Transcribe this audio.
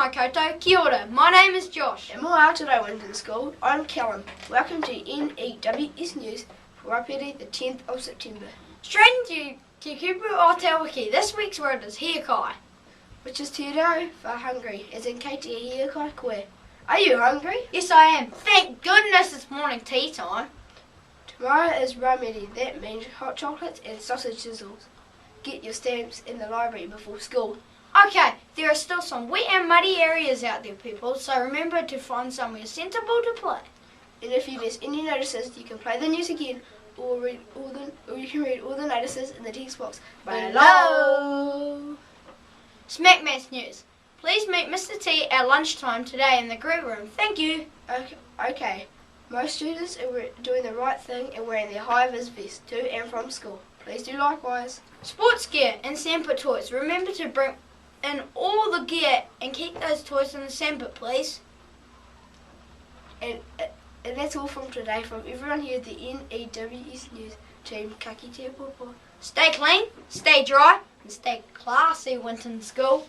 Tēnā koutou, kia ora. My name is Josh. E mua today Winton School, I'm Callum. Welcome to NEWS News for Wapiti, the 10th of September. Straight into Te Kupu o Te Wiki. This week's word is hiakai, which is te reo for hungry, as in kei te hiakai koe. Are you hungry? Yes, I am. Thank goodness it's morning tea time. Tomorrow is Raumiri. That means hot chocolates and sausage sizzles. Get your stamps in the library before school. Okay, there are still some wet and muddy areas out there, people, so remember to find somewhere sensible to play. And if you miss any notices, you can play the news again, or you can read all the notices in the text box below. Smack Maths News. Please meet Mr. T at lunchtime today in the Greek room. Thank you. Okay. Most students are doing the right thing and wearing their high-vis vests to and from school. Please do likewise. Sports gear and sandpit toys. Remember to bring in all the gear and keep those toys in the sandpit, please. And that's all from today from everyone here at the NEWS News team. Ka kite popo. Stay clean, stay dry, and stay classy, Winton School.